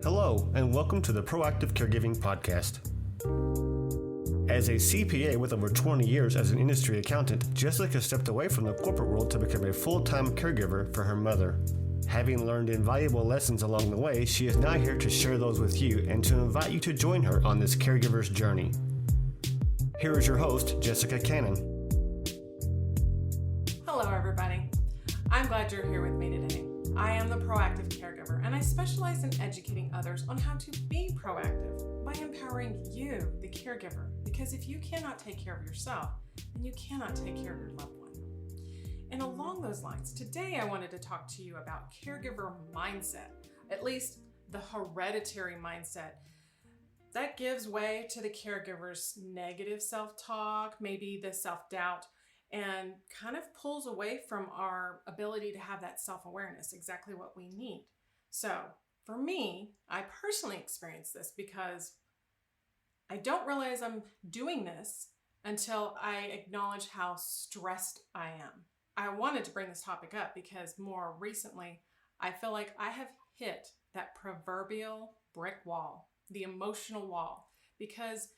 Hello, and welcome to the Proactive Caregiving Podcast. As a CPA with over 20 years as an industry accountant, Jessica stepped away from the corporate world to become a full-time caregiver for her mother. Having learned invaluable lessons along the way, she is now here to share those with you and to invite you to join her on this caregiver's journey. Here is your host, Jessica Cannon. Hello, everybody. I'm glad you're here with me today. I am the Proactive Caregiver, and I specialize in educating others on how to be proactive by empowering you, the caregiver. Because if you cannot take care of yourself, then you cannot take care of your loved one. And along those lines, today I wanted to talk to you about caregiver mindset, at least the hereditary mindset that gives way to the caregiver's negative self-talk, maybe the self-doubt, and kind of pulls away from our ability to have that self-awareness, exactly what we need. So for me, I personally experienced this because I don't realize I'm doing this until I acknowledge how stressed I am. I wanted to bring this topic up because more recently, I feel like I have hit that proverbial brick wall, the emotional wall, because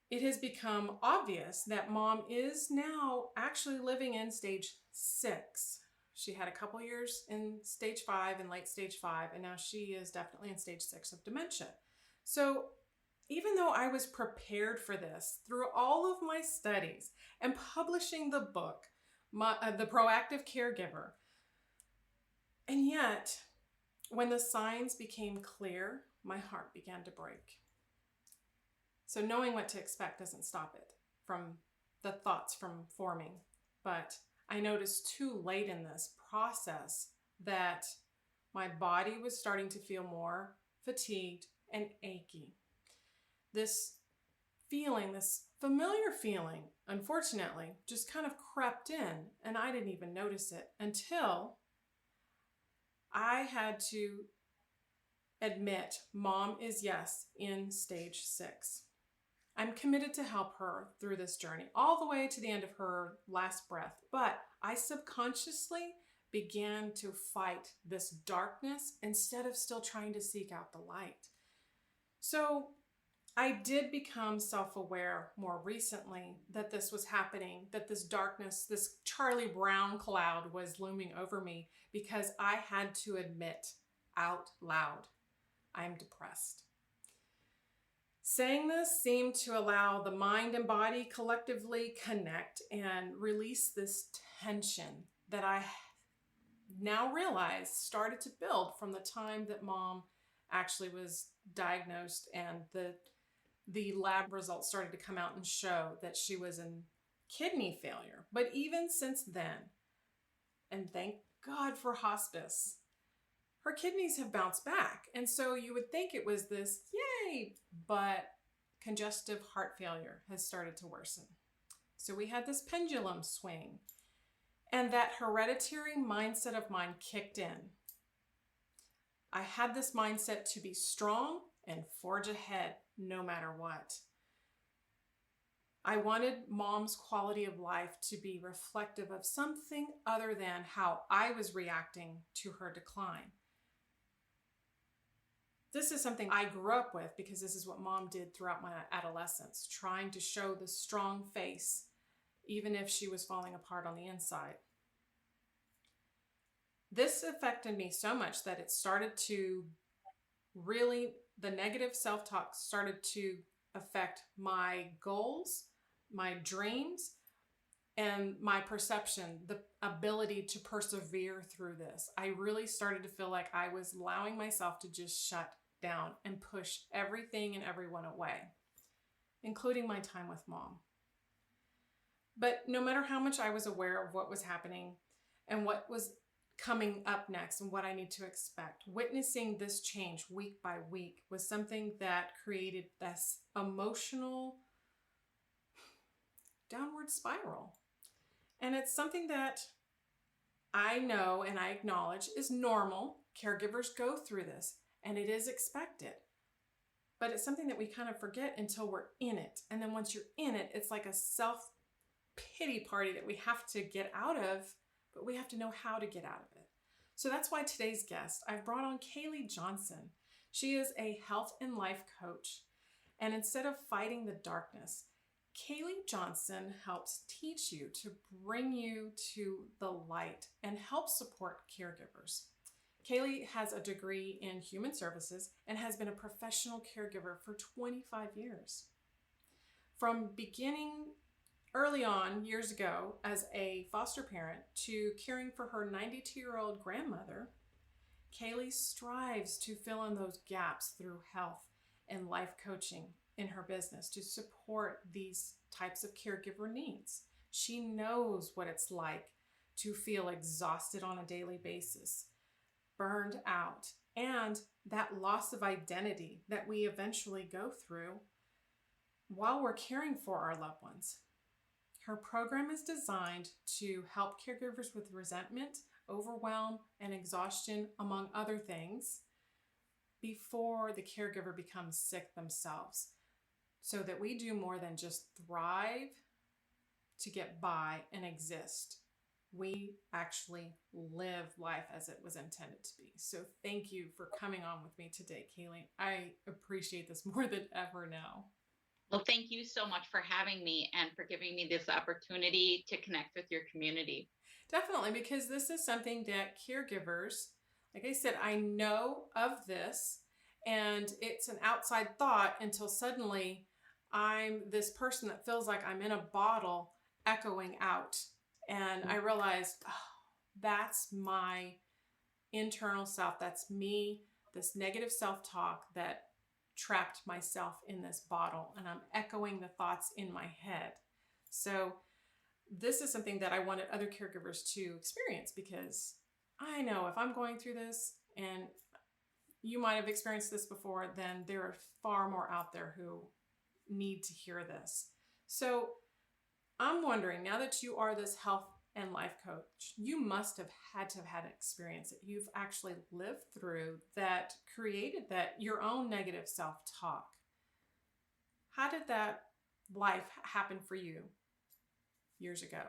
it has become obvious that mom is now actually living in stage 6. She had a couple years in stage 5 and late stage 5, and now she is definitely in stage 6 of dementia. So even though I was prepared for this through all of my studies and publishing the book, The Proactive Caregiver, and yet when the signs became clear, my heart began to break. So knowing what to expect doesn't stop it from the thoughts from forming. But I noticed too late in this process that my body was starting to feel more fatigued and achy. This feeling, this familiar feeling, unfortunately, just kind of crept in, and I didn't even notice it until I had to admit mom is, yes, in stage 6. I'm committed to help her through this journey all the way to the end of her last breath, but I subconsciously began to fight this darkness instead of still trying to seek out the light. So I did become self-aware more recently that this was happening, that this darkness, this Charlie Brown cloud was looming over me because I had to admit out loud, I'm depressed. Saying this seemed to allow the mind and body collectively connect and release this tension that I now realize started to build from the time that mom actually was diagnosed and the lab results started to come out and show that she was in kidney failure. But even since then, and thank God for hospice, her kidneys have bounced back. And so you would think it was this, yay, but congestive heart failure has started to worsen. So we had this pendulum swing, and that hereditary mindset of mine kicked in. I had this mindset to be strong and forge ahead no matter what. I wanted mom's quality of life to be reflective of something other than how I was reacting to her decline. This is something I grew up with because this is what mom did throughout my adolescence, trying to show the strong face, even if she was falling apart on the inside. This affected me so much that it started to really, the negative self-talk started to affect my goals, my dreams, and my perception, the ability to persevere through this. I really started to feel like I was allowing myself to just shut down and push everything and everyone away, including my time with mom. But no matter how much I was aware of what was happening and what was coming up next and what I need to expect, witnessing this change week by week was something that created this emotional downward spiral. And it's something that I know and I acknowledge is normal. Caregivers go through this and it is expected. But it's something that we kind of forget until we're in it. And then once you're in it, it's like a self-pity party that we have to get out of, but we have to know how to get out of it. So that's why today's guest, I've brought on Kayle Johnson. She is a health and life coach. And instead of fighting the darkness, Kayle Johnson helps teach you to bring you to the light and help support caregivers. Kayle has a degree in human services and has been a professional caregiver for 25 years. From beginning early on, years ago, as a foster parent to caring for her 92-year-old grandmother, Kayle strives to fill in those gaps through health and life coaching in her business to support these types of caregiver needs. She knows what it's like to feel exhausted on a daily basis, burned out, and that loss of identity that we eventually go through while we're caring for our loved ones. Her program is designed to help caregivers with resentment, overwhelm, and exhaustion, among other things, before the caregiver becomes sick themselves, so that we do more than just thrive to get by and exist. We actually live life as it was intended to be. So thank you for coming on with me today, Kayle. I appreciate this more than ever now. Well, thank you so much for having me and for giving me this opportunity to connect with your community. Definitely, because this is something that caregivers, like I said, I know of this, and it's an outside thought until suddenly I'm this person that feels like I'm in a bottle echoing out. And I realized, oh, that's my internal self. That's me, this negative self-talk that trapped myself in this bottle, and I'm echoing the thoughts in my head. So this is something that I wanted other caregivers to experience, because I know if I'm going through this, and you might have experienced this before, then there are far more out there who need to hear this. So I'm wondering, now that you are this health and life coach, you must have had experience that you've actually lived through that created that your own negative self-talk. How did that life happen for you years ago?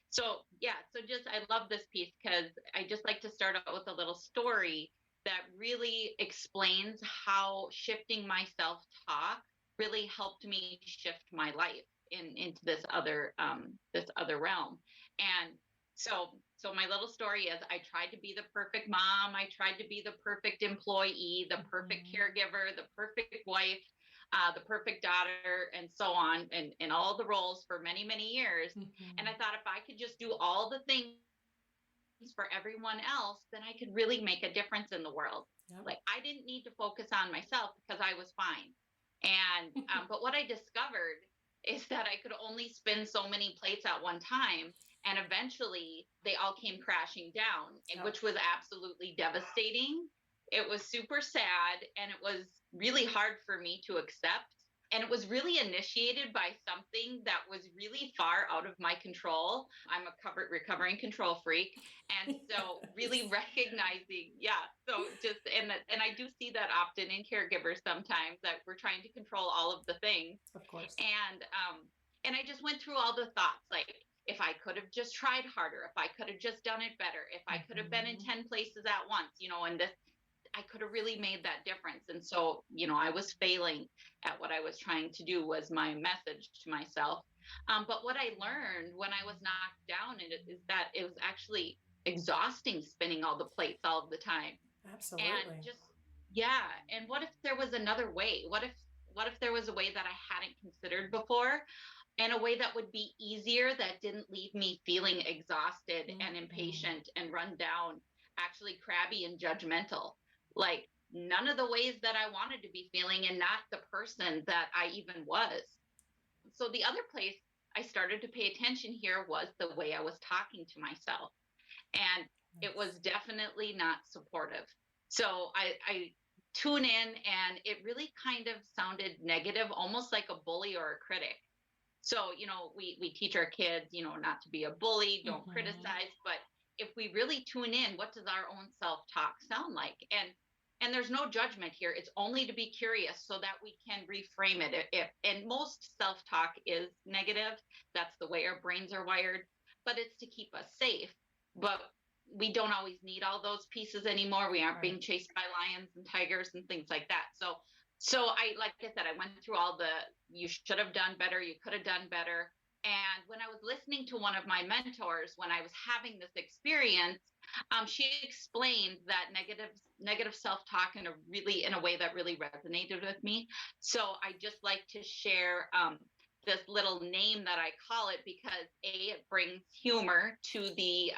So I love this piece because I just like to start out with a little story that really explains how shifting my self-talk really helped me shift my life into this other realm. And so my little story is, I tried to be the perfect mom, I tried to be the perfect employee, the perfect caregiver, the perfect wife, the perfect daughter, and so on, and all the roles for many, many years. And I thought, if I could just do all the things for everyone else, then I could really make a difference in the world. Yep. Like, I didn't need to focus on myself because I was fine. And but what I discovered is that I could only spin so many plates at one time, and eventually they all came crashing down, which was absolutely devastating. It was super sad, and it was really hard for me to accept. And it was really initiated by something that was really far out of my control. I'm a recovering control freak. And so really recognizing, and I do see that often in caregivers sometimes, that we're trying to control all of the things. Of course. And I just went through all the thoughts, like, if I could have just tried harder, if I could have just done it better, if I could have been in 10 places at once, and this, I could have really made that difference. And so, I was failing at what I was trying to do, was my message to myself. But what I learned when I was knocked down is that it was actually exhausting spinning all the plates all of the time. Absolutely. And and what if there was another way? What if there was a way that I hadn't considered before, and a way that would be easier, that didn't leave me feeling exhausted and impatient and run down, actually crabby and judgmental? Like, none of the ways that I wanted to be feeling, and not the person that I even was. So the other place I started to pay attention here was the way I was talking to myself. And it was definitely not supportive. So I tune in, and it really kind of sounded negative, almost like a bully or a critic. So, we teach our kids, not to be a bully, don't criticize, but if we really tune in, what does our own self-talk sound like? And there's no judgment here. It's only to be curious so that we can reframe it. And most self-talk is negative. That's the way our brains are wired, but it's to keep us safe. But we don't always need all those pieces anymore. We aren't Right. being chased by lions and tigers and things like that. So I, like I said, I went through all the, you should have done better, you could have done better. And when I was listening to one of my mentors, when I was having this experience, she explained that negative self-talk in a way that really resonated with me. So I just like to share this little name that I call it, because it brings humor to the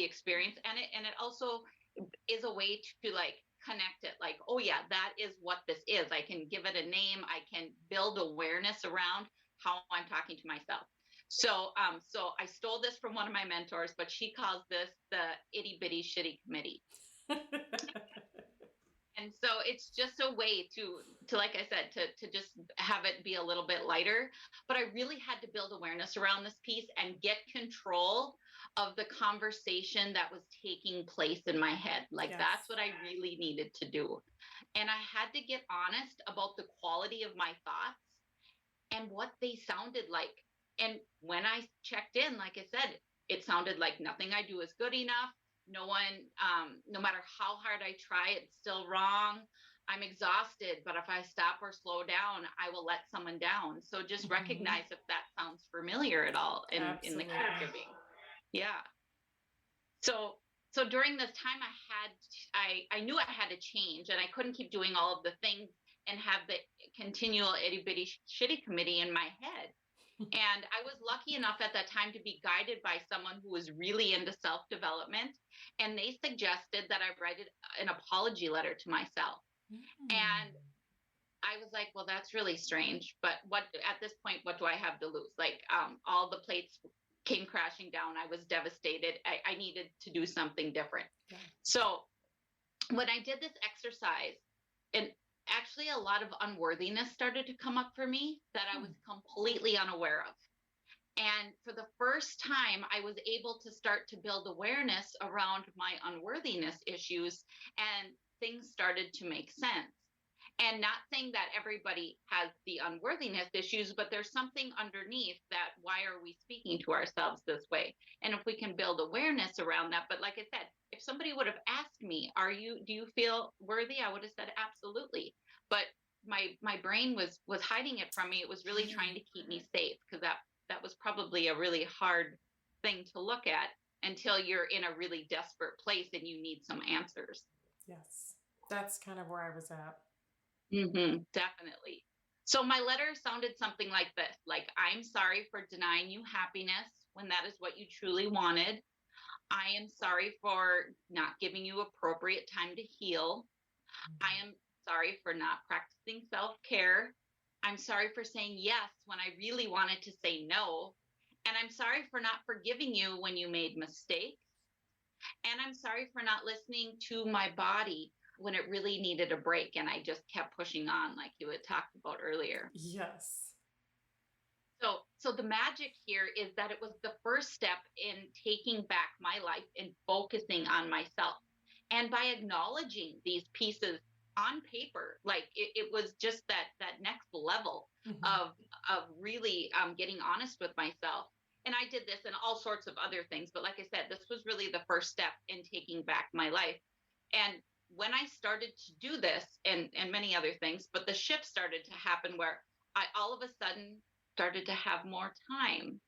experience, and it also is a way to like connect it, like, oh yeah, that is what this is. I can give it a name. I can build awareness around how I'm talking to myself. So I stole this from one of my mentors, but she calls this the itty bitty shitty committee. And so it's just a way to like I said, to just have it be a little bit lighter. But I really had to build awareness around this piece and get control of the conversation that was taking place in my head. Like, Yes. that's what I really needed to do. And I had to get honest about the quality of my thoughts and what they sounded like. And when I checked in, like I said, it sounded like nothing I do is good enough. No one, no matter how hard I try, it's still wrong. I'm exhausted, but if I stop or slow down, I will let someone down. So just recognize if that sounds familiar at all in the caregiving. Yeah. So during this time, I knew I had to change, and I couldn't keep doing all of the things and have the continual itty bitty shitty committee in my head. And I was lucky enough at that time to be guided by someone who was really into self-development. And they suggested that I write an apology letter to myself. And I was like, well, that's really strange. But at this point, what do I have to lose? Like, all the plates came crashing down. I was devastated. I needed to do something different. Yeah. So when I did this exercise, and actually a lot of unworthiness started to come up for me that I was completely unaware of. And for the first time, I was able to start to build awareness around my unworthiness issues, and things started to make sense. And not saying that everybody has the unworthiness issues, but there's something underneath that. Why are we speaking to ourselves this way? And if we can build awareness around that. But like I said, if somebody would have asked me, do you feel worthy? I would have said, absolutely. But my brain was hiding it from me. It was really trying to keep me safe, because that was probably a really hard thing to look at until you're in a really desperate place and you need some answers. Yes. That's kind of where I was at. Definitely. So my letter sounded something like this, like, I'm sorry for denying you happiness when that is what you truly wanted. I am sorry for not giving you appropriate time to heal. I am sorry for not practicing self-care. I'm sorry for saying yes when I really wanted to say no. And I'm sorry for not forgiving you when you made mistakes. And I'm sorry for not listening to my body when it really needed a break, and I just kept pushing on, like you had talked about earlier. Yes. So the magic here is that it was the first step in taking back my life and focusing on myself. And by acknowledging these pieces on paper, like it was just that next level of really getting honest with myself. And I did this and all sorts of other things. But like I said, this was really the first step in taking back my life. And when I started to do this, and many other things, but the shift started to happen where I all of a sudden started to have more time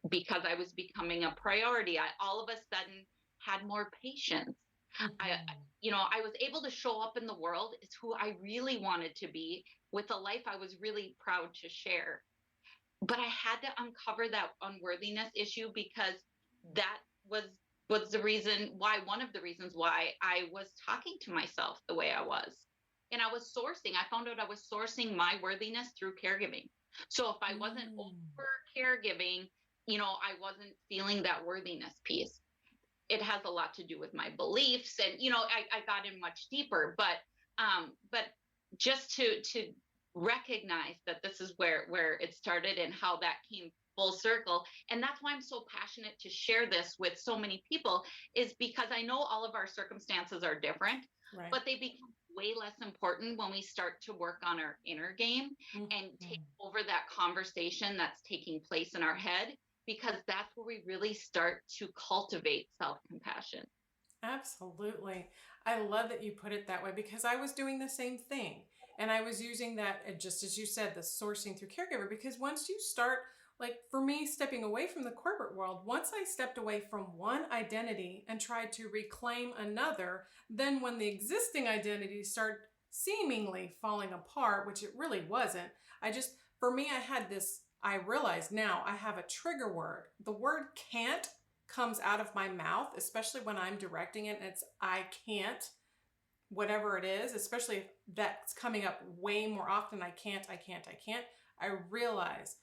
because I was becoming a priority. I all of a sudden had more patience. I was able to show up in the world as who I really wanted to be, with a life I was really proud to share. But I had to uncover that unworthiness issue, because that was the reason why, one of the reasons why I was talking to myself the way I was. And I found out I was sourcing my worthiness through caregiving. So if I wasn't over caregiving, I wasn't feeling that worthiness piece. It has a lot to do with my beliefs, and, I got in much deeper, but just to recognize that this is where it started and how that came full circle. And that's why I'm so passionate to share this with so many people, is because I know all of our circumstances are different, right, but they become way less important when we start to work on our inner game and take over that conversation that's taking place in our head because that's where we really start to cultivate self-compassion. Absolutely. I love that you put it that way because I was doing the same thing. And I was using that, just as you said, the sourcing through caregiver, because once you start, like for me, stepping away from the corporate world, once I stepped away from one identity and tried to reclaim another, then when the existing identities start seemingly falling apart, which it really wasn't, for me, I had this, I realized now I have a trigger word. The word can't comes out of my mouth, especially when I'm directing it and it's I can't, whatever it is, especially if that's coming up way more often. I can't. I realize,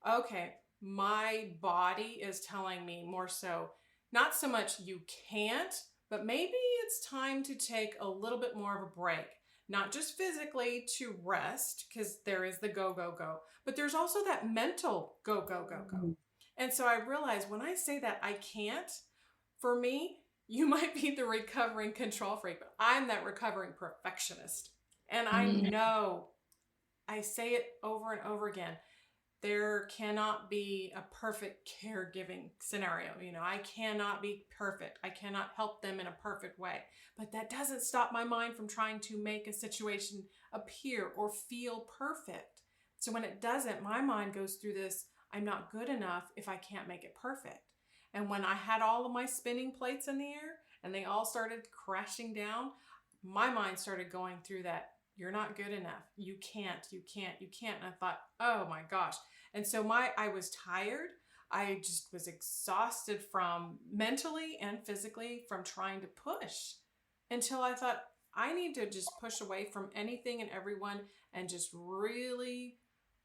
okay, my body is telling me more so, not so much you can't, but maybe it's time to take a little bit more of a break. Not just physically to rest, because there is the go, go, go, but there's also that mental go, go, go, go. And so I realized when I say that I can't, for me, you might be the recovering control freak, but I'm that recovering perfectionist. And I know, I say it over and over again, there cannot be a perfect caregiving scenario. I cannot be perfect. I cannot help them in a perfect way. But that doesn't stop my mind from trying to make a situation appear or feel perfect. So when it doesn't, my mind goes through this, I'm not good enough if I can't make it perfect. And when I had all of my spinning plates in the air and they all started crashing down, my mind started going through that, you're not good enough. You can't. And I thought, oh my gosh. And so I was tired. I just was exhausted from mentally and physically from trying to push until I thought, I need to just push away from anything and everyone and just really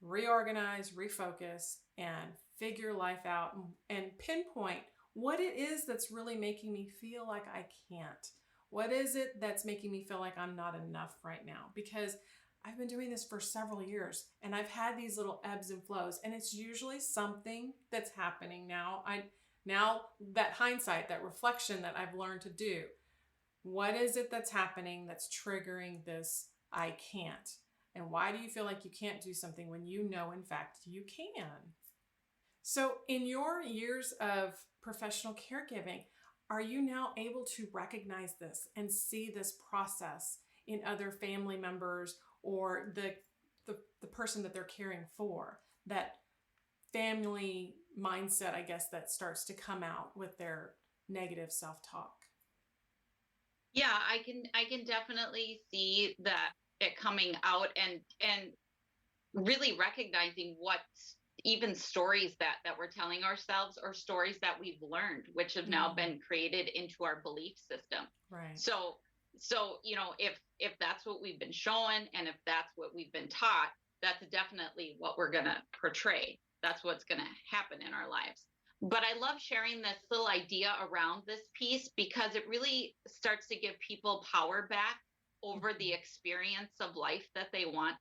reorganize, refocus, and figure life out and pinpoint what it is that's really making me feel like I can't. What is it that's making me feel like I'm not enough right now? Because I've been doing this for several years and I've had these little ebbs and flows, and it's usually something that's happening now. Now that hindsight, that reflection that I've learned to do, what is it that's happening that's triggering this I can't? And why do you feel like you can't do something when you know, in fact, you can? So in your years of professional caregiving, are you now able to recognize this and see this process in other family members or the person that they're caring for? That family mindset, I guess, that starts to come out with their negative self-talk. Yeah, I can definitely see that it coming out and really recognizing what even stories that we're telling ourselves or stories that we've learned, which have now been created into our belief system. Right. So if that's what we've been shown and if that's what we've been taught, that's definitely what we're going to portray. That's what's going to happen in our lives. But I love sharing this little idea around this piece because it really starts to give people power back over the experience of life that they want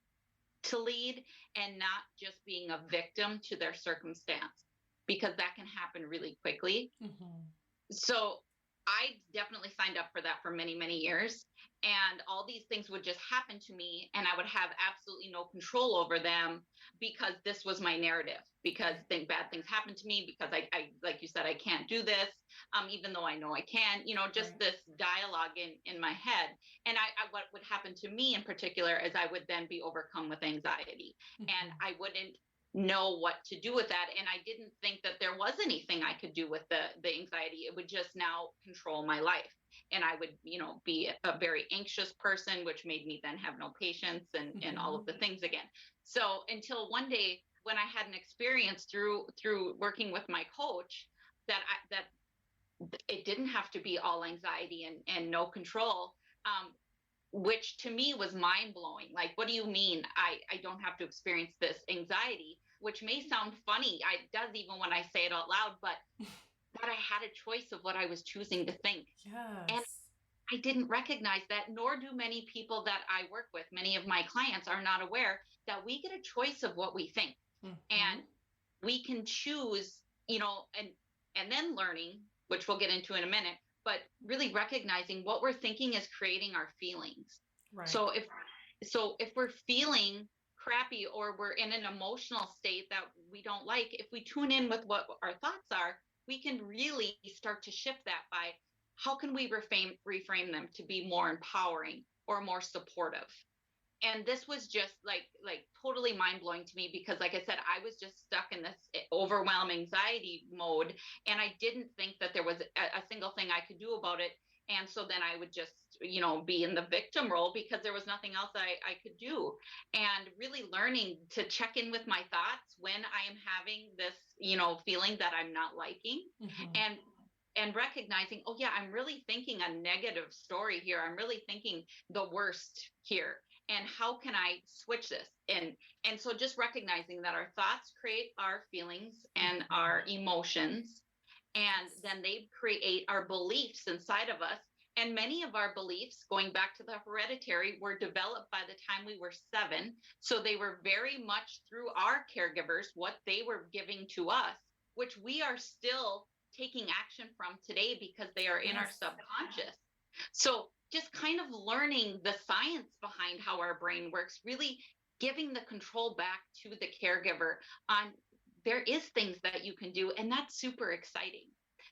to lead, and not just being a victim to their circumstance, because that can happen really quickly. So I definitely signed up for that for many, many years. And all these things would just happen to me and I would have absolutely no control over them because this was my narrative, because bad things happen to me because I like you said, I can't do this. Even though I know I can, just this dialogue in my head. And what would happen to me in particular is I would then be overcome with anxiety and I wouldn't know what to do with that. And I didn't think that there was anything I could do with the anxiety. It would just now control my life. And I would, be a very anxious person, which made me then have no patience and all of the things again. So until one day when I had an experience through working with my coach that it didn't have to be all anxiety and no control, which to me was mind blowing. Like, what do you mean I don't have to experience this anxiety? Which may sound funny. It does even when I say it out loud, but that I had a choice of what I was choosing to think. Yes. And I didn't recognize that, nor do many people that I work with. Many of my clients are not aware that we get a choice of what we think. And we can choose, and then learning, which we'll get into in a minute, but really recognizing what we're thinking is creating our feelings. Right. So if we're feeling crappy or we're in an emotional state that we don't like, if we tune in with what our thoughts are, we can really start to shift that by how can we reframe them to be more empowering or more supportive. And this was just like totally mind blowing to me, because like I said, I was just stuck in this overwhelming anxiety mode, and I didn't think that there was a single thing I could do about it. And so then I would just, be in the victim role because there was nothing else I could do. And really learning to check in with my thoughts when I am having this, feeling that I'm not liking, and recognizing, oh yeah, I'm really thinking a negative story here. I'm really thinking the worst here. And how can I switch this? And so just recognizing that our thoughts create our feelings and our emotions, and then they create our beliefs inside of us. And many of our beliefs, going back to the hereditary, were developed by the time we were 7. So they were very much through our caregivers, what they were giving to us, which we are still taking action from today because they are in our subconscious. So just kind of learning the science behind how our brain works, really giving the control back to the caregiver on there is things that you can do, and that's super exciting.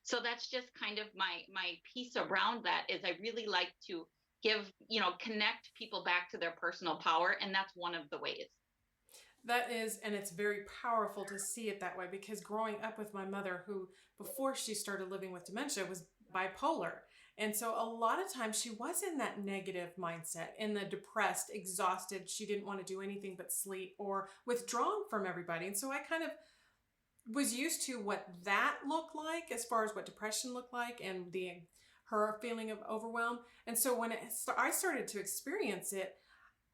So that's just kind of my piece around that, is I really like to give, connect people back to their personal power, and that's one of the ways. That is, and it's very powerful to see it that way, because growing up with my mother, who before she started living with dementia was bipolar. And so a lot of times she was in that negative mindset, in the depressed, exhausted. She didn't want to do anything but sleep, or withdrawn from everybody. And so I kind of was used to what that looked like, as far as what depression looked like, and her feeling of overwhelm. And so when I started to experience it,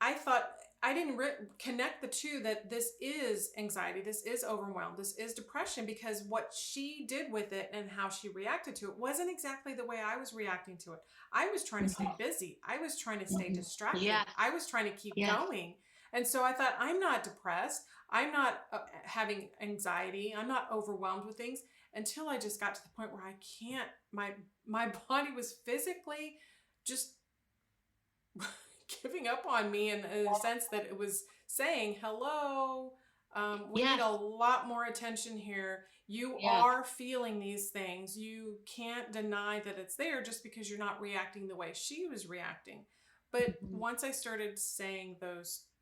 I thought I didn't connect the two, that this is anxiety, this is overwhelm, this is depression, because what she did with it and how she reacted to it wasn't exactly the way I was reacting to it. I was trying to stay busy. I was trying to stay distracted. Yes. I was trying to keep going. And so I thought, I'm not depressed. I'm not having anxiety. I'm not overwhelmed with things, until I just got to the point where I can't, my body was physically just giving up on me, in the sense that it was saying, hello, we need a lot more attention here. You are feeling these things. You can't deny that it's there just because you're not reacting the way she was reacting. But once I started saying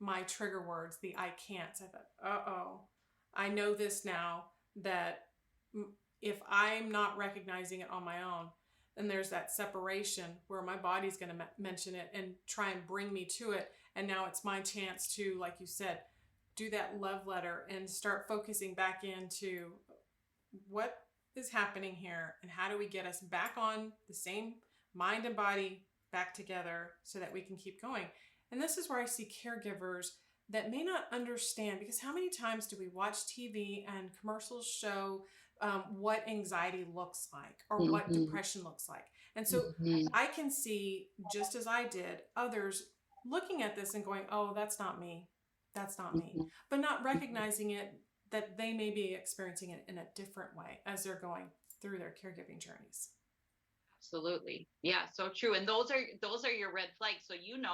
my trigger words, the I can'ts, I thought, I know this now, that if I'm not recognizing it on my own, then there's that separation where my body's going to mention it and try and bring me to it. And now it's my chance to, like you said, do that love letter and start focusing back into what is happening here, and how do we get us back on the same mind and body back together so that we can keep going. And this is where I see caregivers that may not understand, because how many times do we watch TV and commercials show what anxiety looks like, or what depression looks like? And so I can see, just as I did, others looking at this and going, oh, that's not me. That's not me. But not recognizing it, that they may be experiencing it in a different way as they're going through their caregiving journeys. Absolutely. Yeah, so true. And those are your red flags. So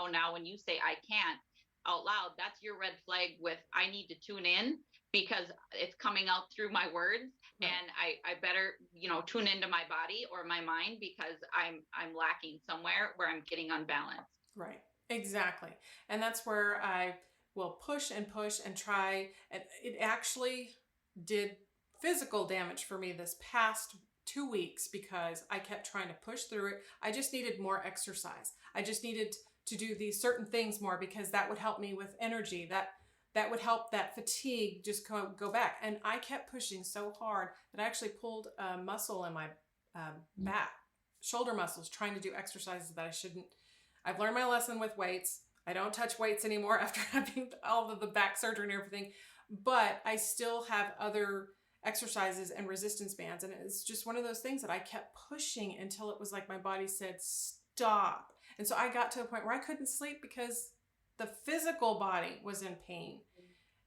now when you say I can't out loud, that's your red flag with I need to tune in, because it's coming out through my words. Right. And I better, tune into my body or my mind, because I'm lacking somewhere where I'm getting unbalanced. Right. Exactly. And that's where I will push and try. And it actually did physical damage for me this past 2 weeks, because I kept trying to push through it. I just needed more exercise. I just needed to do these certain things more, because that would help me with energy. That would help that fatigue just go back. And I kept pushing so hard that I actually pulled a muscle in my back, shoulder muscles, trying to do exercises that I shouldn't. I've learned my lesson with weights. I don't touch weights anymore after having all of the back surgery and everything, but I still have other exercises and resistance bands. And it's just one of those things that I kept pushing until it was like my body said, stop. And so I got to a point where I couldn't sleep because the physical body was in pain.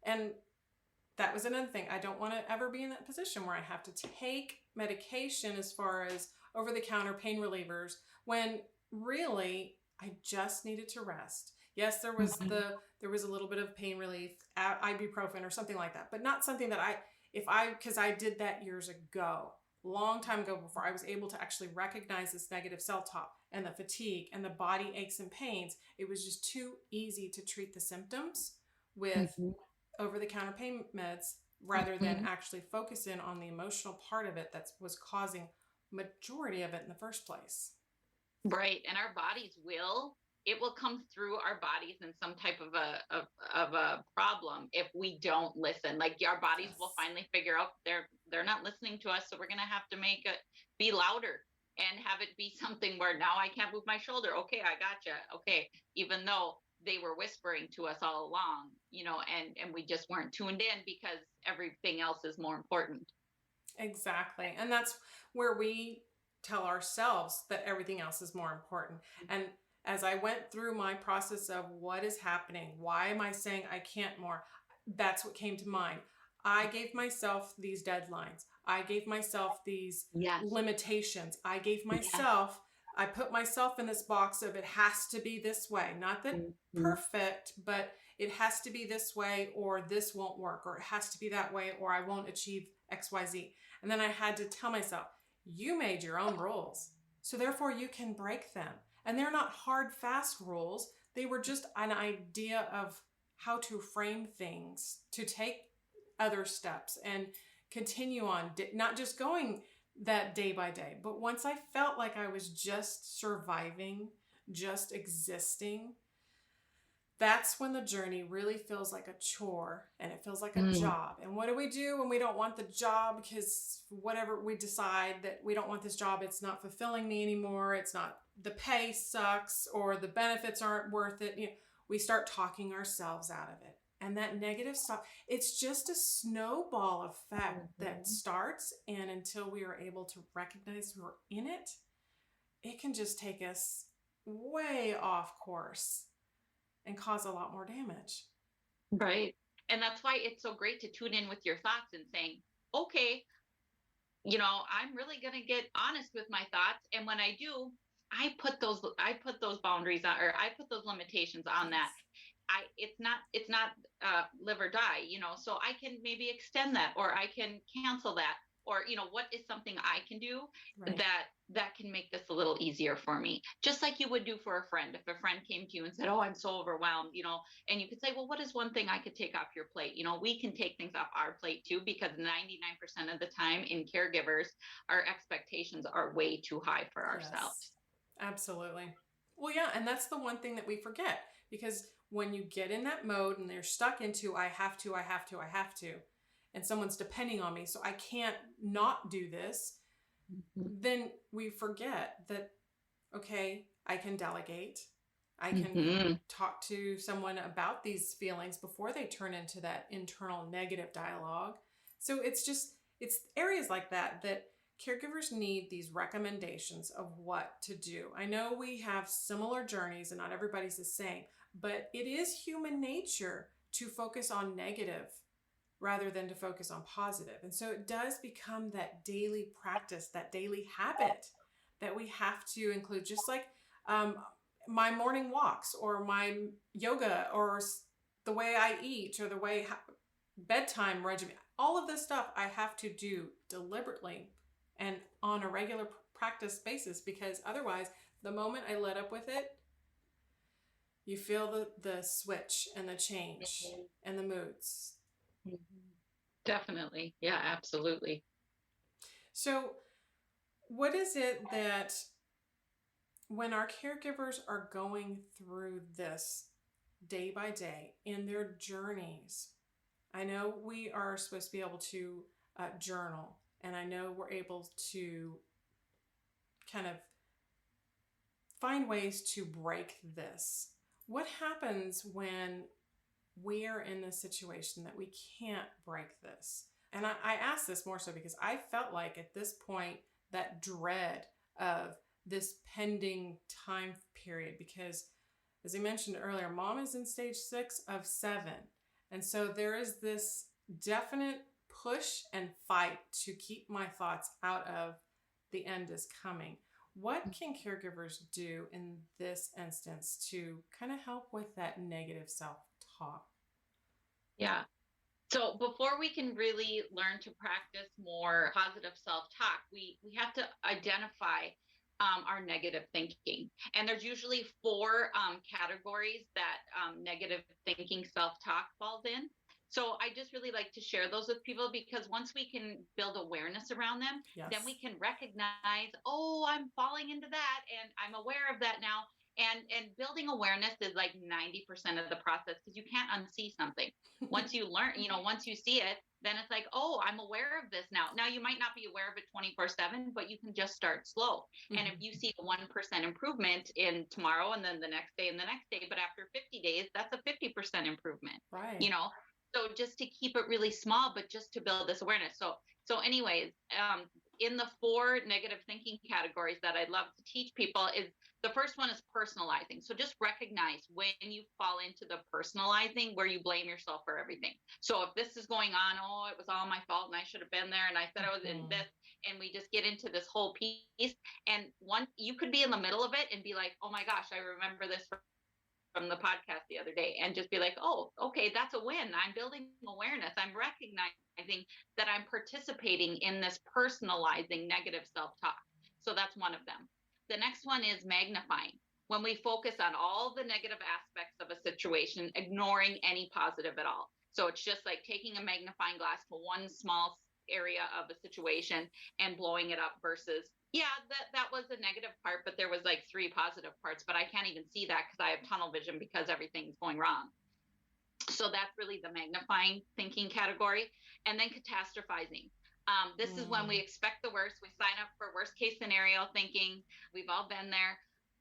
And that was another thing. I don't want to ever be in that position where I have to take medication as far as over-the-counter pain relievers, when really I just needed to rest. Yes, there was there was a little bit of pain relief, ibuprofen or something like that, but not something that because I did that years ago, long time ago, before I was able to actually recognize this negative self-talk and the fatigue and the body aches and pains. It was just too easy to treat the symptoms with Mhm. over-the-counter pain meds rather than actually focus in on the emotional part of it that was causing majority of it in the first place. Right. And our bodies it will come through our bodies in some type of a problem if we don't listen. Like our bodies will Yes. finally figure out they're not listening to us. So we're gonna have to make it be louder and have it be something where now I can't move my shoulder. Okay, I gotcha. Okay. Even though they were whispering to us all along, and we just weren't tuned in because everything else is more important. Exactly. And that's where we tell ourselves that everything else is more important. And as I went through my process of what is happening, why am I saying I can't more? That's what came to mind. I gave myself these deadlines. I gave myself these Yes. limitations. I put myself in this box of it has to be this way. Not that perfect, but it has to be this way or this won't work, or it has to be that way or I won't achieve XYZ. And then I had to tell myself, you made your own rules, so therefore you can break them. And they're not hard, fast rules. They were just an idea of how to frame things, to take other steps and continue on, not just going that day by day. But once I felt like I was just surviving, just existing, that's when the journey really feels like a chore and it feels like a job. And what do we do when we don't want the job? Because whatever we decide that we don't want this job, it's not fulfilling me anymore. It's not, the pay sucks or the benefits aren't worth it. We start talking ourselves out of it. And that negative stuff, it's just a snowball effect that starts. And until we are able to recognize we're in it, it can just take us way off course and cause a lot more damage. Right. And that's why it's so great to tune in with your thoughts and saying, okay, I'm really going to get honest with my thoughts. And when I do, I put those boundaries on, or I put those limitations on that. It's not live or die, so I can maybe extend that, or I can cancel that, or, what is something I can do Right. that can make this a little easier for me, just like you would do for a friend. If a friend came to you and said, oh, I'm so overwhelmed, and you could say, well, what is one thing I could take off your plate? We can take things off our plate too, because 99% of the time in caregivers, our expectations are way too high for ourselves. Absolutely. Well, yeah, and that's the one thing that we forget, because when you get in that mode and they're stuck into I have to, and someone's depending on me, so I can't not do this, then we forget that, okay, I can delegate. I can talk to someone about these feelings before they turn into that internal negative dialogue. So it's areas like that caregivers need these recommendations of what to do. I know we have similar journeys and not everybody's the same, but it is human nature to focus on negative rather than to focus on positive. And so it does become that daily practice, that daily habit that we have to include, just like my morning walks or my yoga or the way I eat or the way bedtime regimen. All of this stuff I have to do deliberately and on a regular practice basis, because otherwise, the moment I let up with it, you feel the switch and the change and the moods. Definitely. Yeah, absolutely. So what is it that when our caregivers are going through this day by day in their journeys, I know we are supposed to be able to journal, and I know we're able to kind of find ways to break this. What happens when we are in this situation that we can't break this? And I ask this more so because I felt like at this point that dread of this pending time period, because as I mentioned earlier, mom is in stage 6 of 7. And so there is this definite push and fight to keep my thoughts out of the end is coming. What can caregivers do in this instance to kind of help with that negative self-talk? Yeah. So before we can really learn to practice more positive self-talk, we have to identify our negative thinking. And there's usually four categories that negative thinking self-talk falls in. So I just really like to share those with people, because once we can build awareness around them, then we Yes. can recognize, oh, I'm falling into that and I'm aware of that now. And building awareness is like 90% of the process, because you can't unsee something. Once you learn, once you see it, then it's like, oh, I'm aware of this now. Now you might not be aware of it 24/7, but you can just start slow. And if Mhm. you see a 1% improvement in tomorrow and then the next day and the next day, but after 50 days, that's a 50% improvement, you Right. know? So just to keep it really small, but just to build this awareness. So anyways, in the four negative thinking categories that I'd love to teach people is, the first one is personalizing. So just recognize when you fall into the personalizing, where you blame yourself for everything. So if this is going on, oh, it was all my fault and I should have been there and I said I was in Mhm. this, and we just get into this whole piece. And one, you could be in the middle of it and be like, oh my gosh, I remember this from the podcast the other day, and just be like, oh, okay, that's a win. I'm building awareness. I'm recognizing that I'm participating in this personalizing negative self talk. So that's one of them. The next one is magnifying. When we focus on all the negative aspects of a situation, ignoring any positive at all. So it's just like taking a magnifying glass to one small area of a situation and blowing it up, versus, yeah, that was a negative part, but there was like three positive parts, but I can't even see that because I have tunnel vision because everything's going wrong. So that's really the magnifying thinking category. And then catastrophizing. This is when we Mm. expect the worst. We sign up for worst case scenario thinking. We've all been there.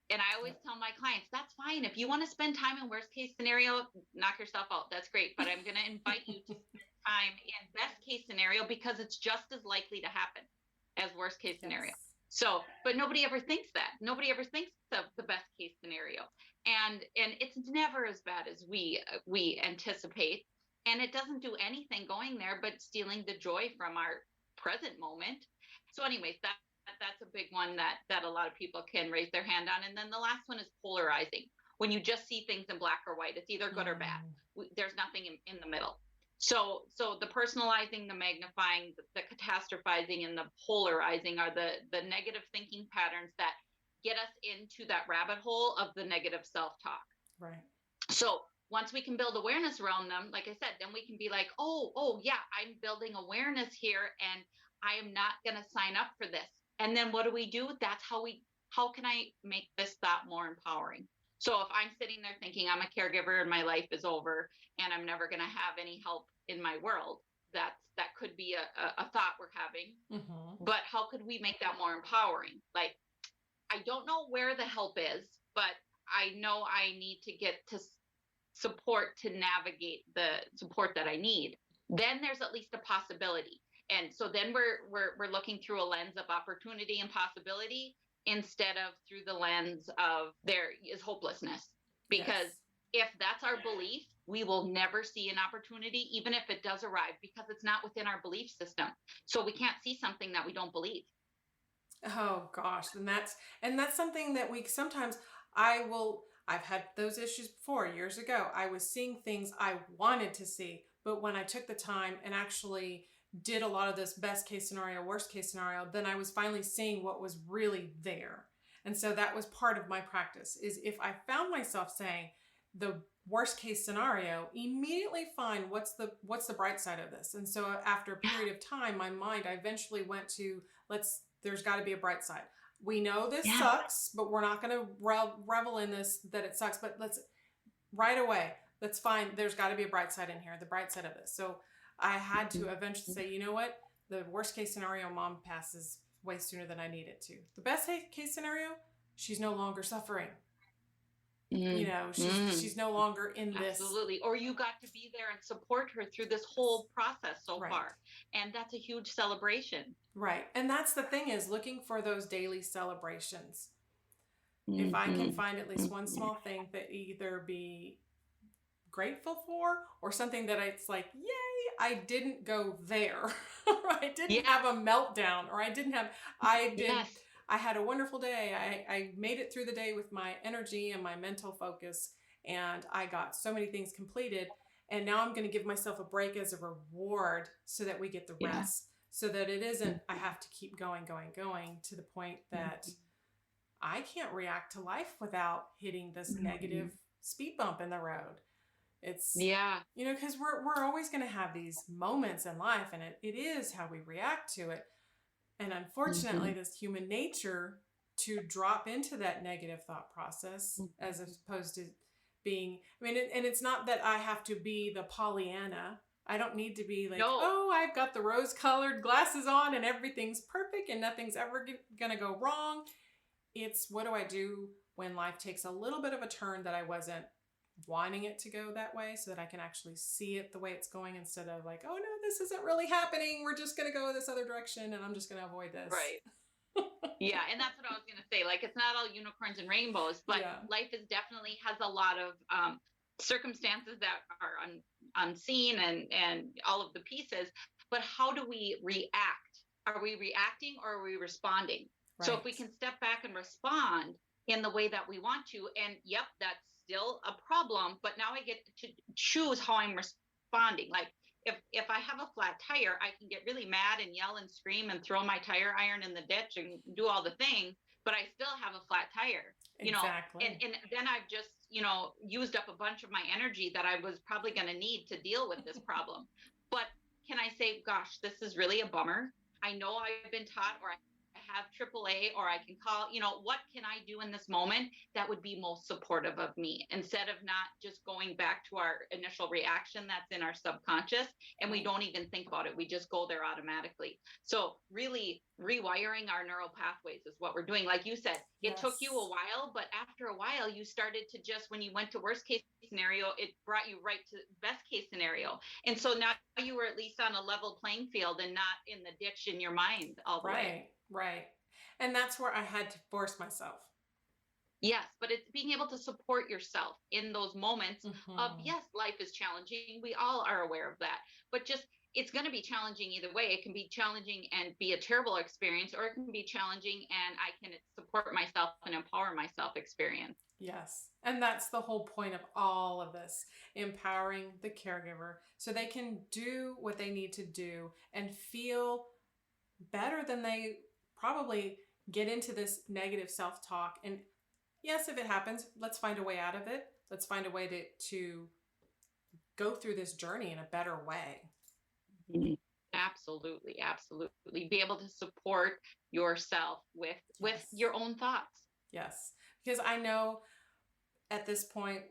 And I always tell my clients, that's fine. If you want to spend time in worst case scenario, knock yourself out. That's great. But I'm going to invite you to spend time in best case scenario, because it's just as likely to happen as worst case scenario. Yes. So, but nobody ever thinks that. Nobody ever thinks of the best case scenario, and it's never as bad as we anticipate, and it doesn't do anything going there but stealing the joy from our present moment. So, anyways, that's a big one that a lot of people can raise their hand on. And then the last one is polarizing. When you just see things in black or white, it's either good or bad. Mm. There's nothing in the middle. So the personalizing, the magnifying, the catastrophizing, and the polarizing are the negative thinking patterns that get us into that rabbit hole of the negative self-talk. Right. So once we can build awareness around them, like I said, then we can be like, oh yeah, I'm building awareness here, and I am not going to sign up for this. And then what do? That's how can I make this thought more empowering? So if I'm sitting there thinking I'm a caregiver and my life is over and I'm never going to have any help in my world, that could be a thought we're having. Mm-hmm. But how could we make that more empowering? Like, I don't know where the help is, but I know I need to get to support to navigate the support that I need. Then there's at least a possibility. And so then we're looking through a lens of opportunity and possibility, instead of through the lens of there is hopelessness. Because Yes. if that's our belief, we will never see an opportunity, even if it does arrive, because it's not within our belief system. So we can't see something that we don't believe. Oh gosh, and that's something that we sometimes I've had those issues before years ago. I was seeing things I wanted to see, but when I took the time and actually did a lot of this best case scenario, worst case scenario, then I was finally seeing what was really there. And so that was part of my practice, is if I found myself saying the worst case scenario, immediately find what's the bright side of this. And so after a period of time, my mind, I eventually went to, there's got to be a bright side. We know this Yeah. sucks, but we're not going to revel in this, that it sucks, but right away, let's find, there's got to be a bright side in here, the bright side of this. So I had to eventually say, you know what? The worst case scenario, mom passes way sooner than I need it to. The best case scenario, she's no longer suffering. You know, she's no longer in this. Absolutely. Or you got to be there and support her through this whole process so Right. far. And that's a huge celebration. Right. And that's the thing, is looking for those daily celebrations. If I can find at least one small thing that either be grateful for, or something that it's like, yay, I didn't go there, or I didn't have a meltdown, or I didn't I had a wonderful day. I made it through the day with my energy and my mental focus, and I got so many things completed. And now I'm going to give myself a break as a reward so that we get the Yeah. rest, so that it isn't, I have to keep going to the point that I can't react to life without hitting this negative speed bump in the road. It's, Yeah. you know, because we're always going to have these moments in life, and it is how we react to it. And unfortunately, this human nature to drop into that negative thought process as opposed to being, I mean, and it's not that I have to be the Pollyanna. I don't need to be like, No. oh, I've got the rose-colored glasses on and everything's perfect and nothing's ever going to go wrong. It's what do I do when life takes a little bit of a turn that I wasn't wanting it to go that way, so that I can actually see it the way it's going, instead of like, oh no, this isn't really happening. We're just going to go this other direction and I'm just going to avoid this. Right. Yeah. And that's what I was going to say. Like, it's not all unicorns and rainbows, but life is definitely has a lot of circumstances that are unseen and all of the pieces. But how do we react? Are we reacting or are we responding? Right. So if we can step back and respond in the way that we want to, and yep, that's still a problem, but now I get to choose how I'm responding. Like, if I have a flat tire, I can get really mad and yell and scream and throw my tire iron in the ditch and do all the things, but I still have a flat tire, you exactly. know, and then I've just, you know, used up a bunch of my energy that I was probably going to need to deal with this problem. But can I say, gosh, this is really a bummer. I know I've been taught, or I have AAA, or I can call, you know, what can I do in this moment that would be most supportive of me, instead of not just going back to our initial reaction that's in our subconscious and we don't even think about it. We just go there automatically. So really rewiring our neural pathways is what we're doing. Like you said, it took you a while, but after a while you started to just, when you went to worst case scenario, it brought you right to best case scenario. And so now you were at least on a level playing field and not in the ditch in your mind all the way. Right. And that's where I had to force myself. Yes, but it's being able to support yourself in those moments of, yes, life is challenging. We all are aware of that. But just, it's going to be challenging either way. It can be challenging and be a terrible experience, or it can be challenging and I can support myself and empower myself experience. Yes. And that's the whole point of all of this, empowering the caregiver so they can do what they need to do and feel better than they probably get into this negative self-talk. And yes, if it happens, let's find a way out of it. Let's find a way to go through this journey in a better way. Absolutely. Absolutely. Be able to support yourself with your own thoughts. Yes. Because I know at this point,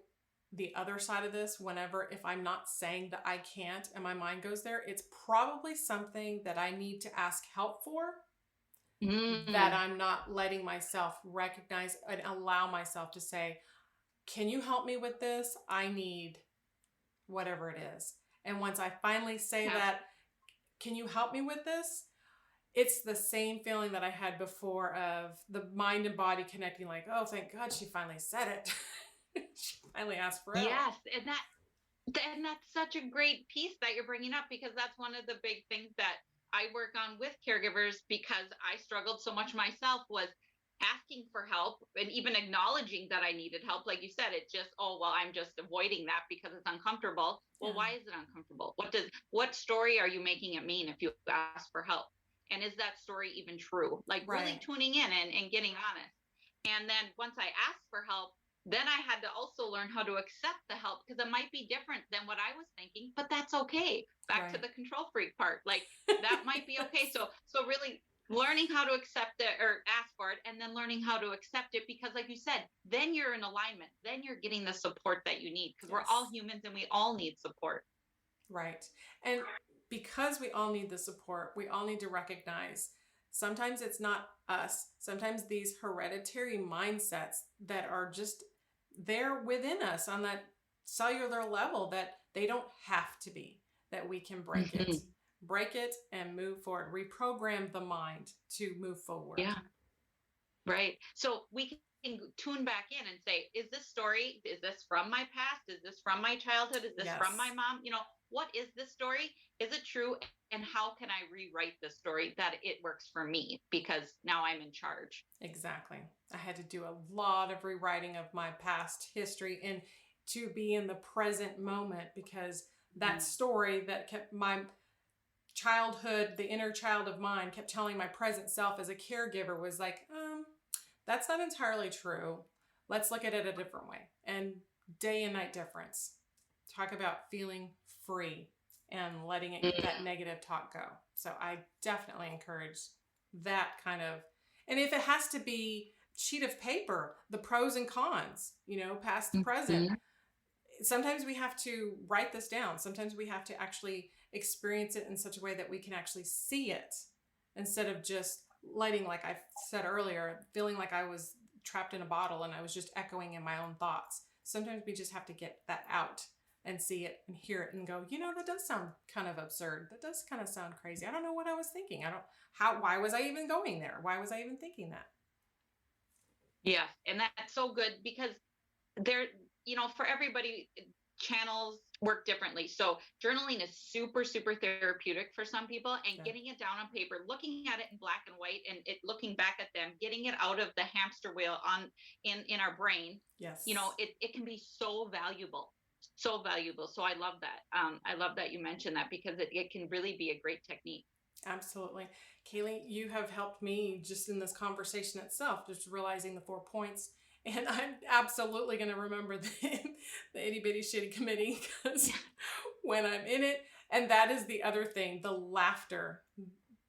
the other side of this, if I'm not saying that I can't and my mind goes there, it's probably something that I need to ask help for, that I'm not letting myself recognize and allow myself to say, can you help me with this? I need whatever it is. And once I finally say that, can you help me with this? It's the same feeling that I had before of the mind and body connecting, like, oh, thank God she finally said it. She finally asked for help. Yes, and that's such a great piece that you're bringing up, because that's one of the big things that I work on with caregivers, because I struggled so much myself, was asking for help and even acknowledging that I needed help. Like you said, it's just, oh, well, I'm just avoiding that because it's uncomfortable. Well, why is it uncomfortable? What story are you making it mean if you ask for help? And is that story even true? Like really tuning in and getting honest. And then once I asked for help, then I had to also learn how to accept the help, because it might be different than what I was thinking, but that's okay. Back to the control freak part. Like that might be okay. So really learning how to accept it or ask for it, and then learning how to accept it, because like you said, then you're in alignment. Then you're getting the support that you need, because we're all humans and we all need support. Right. And because we all need the support, we all need to recognize sometimes it's not us. Sometimes these hereditary mindsets that are just there within us on that cellular level, that they don't have to be, that we can break it and move forward, reprogram the mind to move forward. Yeah. Right. So we can tune back in and say, is this from my past? Is this from my childhood? Is this from my mom? You know, what is this story? Is it true? and how can I rewrite the story that it works for me, because now I'm in charge. Exactly. I had to do a lot of rewriting of my past history and to be in the present moment, because that story that kept my childhood, the inner child of mine, kept telling my present self as a caregiver was like, that's not entirely true. Let's look at it a different way. And day and night difference. Talk about feeling free and letting it, that negative talk go. So I definitely encourage that kind of, and if it has to be sheet of paper, the pros and cons, past, present. Sometimes we have to write this down. Sometimes we have to actually experience it in such a way that we can actually see it, instead of just letting, like I said earlier, feeling like I was trapped in a bottle and I was just echoing in my own thoughts. Sometimes we just have to get that out and see it and hear it and go, that does sound kind of absurd. That does kind of sound crazy. I don't know what I was thinking. Why was I even going there? Why was I even thinking that? Yeah. And that's so good, because there, for everybody, channels work differently. So journaling is super, super therapeutic for some people, and getting it down on paper, looking at it in black and white, and looking back at them, getting it out of the hamster wheel in our brain. Yes. It can be so valuable. So valuable. So I love that. I love that you mentioned that, because it can really be a great technique. Absolutely. Kayle, you have helped me just in this conversation itself, just realizing the 4 points. And I'm absolutely going to remember the itty bitty shitty committee, because when I'm in it, and that is the other thing, the laughter,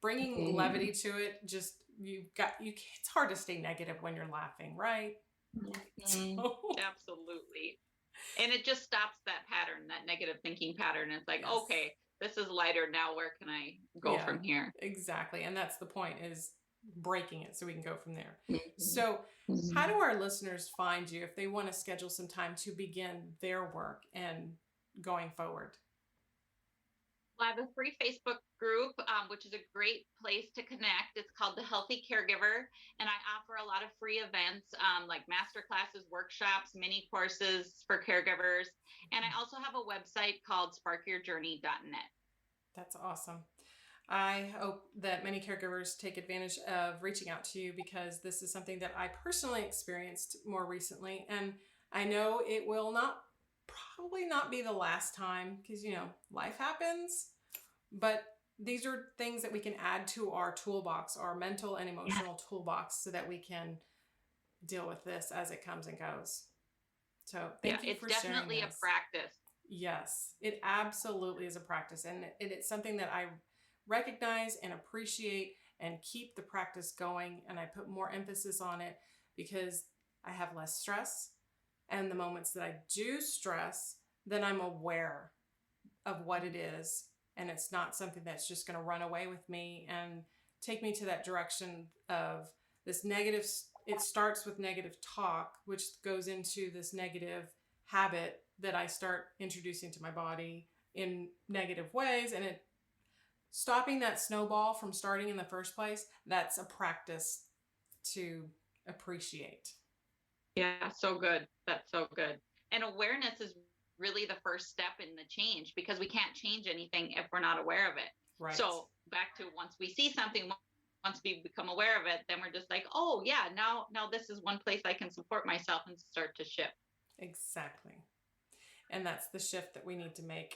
bringing levity to it. Just, it's hard to stay negative when you're laughing, right? So, absolutely. And it just stops that pattern, that negative thinking pattern. It's like, okay, this is lighter now. Where can I go from here? Exactly. And that's the point, is breaking it so we can go from there. So how do our listeners find you if they want to schedule some time to begin their work and going forward? Well, I have a free Facebook group, which is a great place to connect. It's called The Healthy Caregiver. And I offer a lot of free events, like master classes, workshops, mini courses for caregivers. And I also have a website called sparkyourjourney.net. That's awesome. I hope that many caregivers take advantage of reaching out to you, because this is something that I personally experienced more recently. And I know it will probably not be the last time, because, life happens. But these are things that we can add to our toolbox, our mental and emotional toolbox, so that we can deal with this as it comes and goes. So thank you for sharing. It's definitely a practice. Yes, it absolutely is a practice. And it's something that I recognize and appreciate and keep the practice going. And I put more emphasis on it, because I have less stress. And the moments that I do stress, then I'm aware of what it is. And it's not something that's just going to run away with me and take me to that direction of this negative. It starts with negative talk, which goes into this negative habit that I start introducing to my body in negative ways. And stopping that snowball from starting in the first place, that's a practice to appreciate. Yeah, so good. That's so good. And awareness is really the first step in the change, because we can't change anything if we're not aware of it. Right. So back to, once we see something, once we become aware of it, then we're just like, oh yeah, now this is one place I can support myself and start to shift. Exactly. And that's the shift that we need to make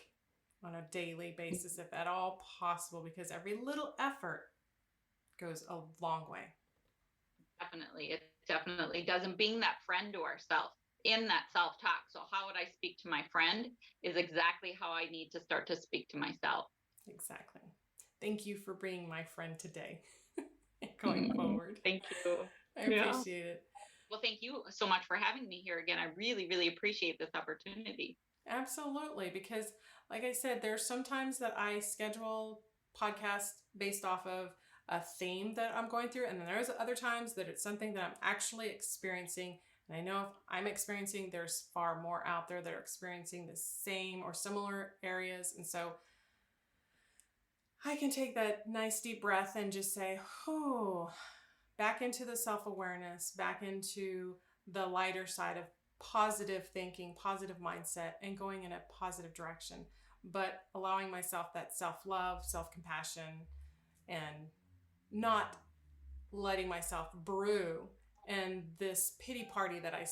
on a daily basis, if at all possible, because every little effort goes a long way. Definitely. It definitely does. And being that friend to ourselves in that self-talk. So how would I speak to my friend is exactly how I need to start to speak to myself. Exactly. Thank you for being my friend today. Going forward. Thank you. I appreciate it. Well, thank you so much for having me here again. I really, really appreciate this opportunity. Absolutely. Because like I said, there's sometimes that I schedule podcasts based off of a theme that I'm going through. And then there's other times that it's something that I'm actually experiencing. And I know if I'm experiencing, there's far more out there that are experiencing the same or similar areas. And so I can take that nice deep breath and just say, oh, back into the self-awareness, back into the lighter side of positive thinking, positive mindset, and going in a positive direction. but allowing myself that self-love, self-compassion, and not letting myself brew and this pity party that I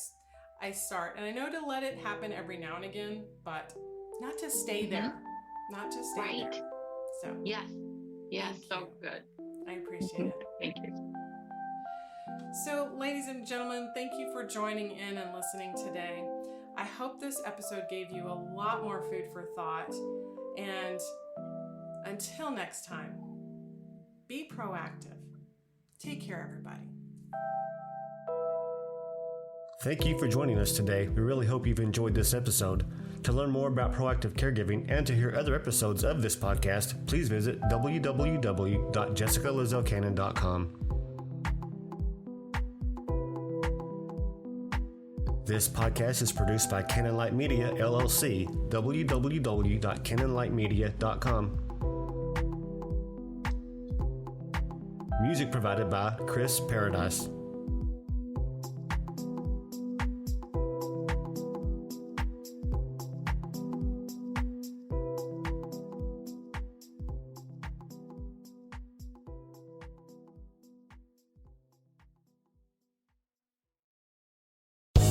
start. And I know to let it happen every now and again, but not to stay there. Not to stay there. So Yes, so good. I appreciate it. Thank you. So, ladies and gentlemen, thank you for joining in and listening today. I hope this episode gave you a lot more food for thought. And until next time, be proactive. Take care, everybody. Thank you for joining us today. We really hope you've enjoyed this episode. To learn more about proactive caregiving and to hear other episodes of this podcast, please visit www.jessicalazelcannon.com. This podcast is produced by Cannon Light Media, LLC, www.cannonlightmedia.com. Music provided by Chris Paradise.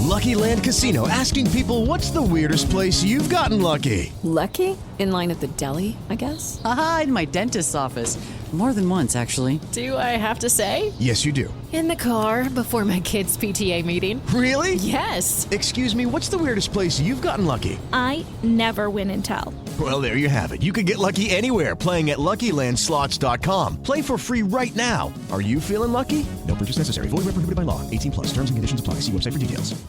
Lucky Land Casino, asking people, what's the weirdest place you've gotten lucky? Lucky? In line at the deli, I guess? Aha, in my dentist's office. More than once, actually. Do I have to say? Yes, you do. In the car before my kids' PTA meeting. Really? Yes. Excuse me, what's the weirdest place you've gotten lucky? I never win and tell. Well, there you have it. You can get lucky anywhere, playing at LuckyLandSlots.com. Play for free right now. Are you feeling lucky? No purchase necessary. Void where prohibited by law. 18+. Terms and conditions apply. See website for details.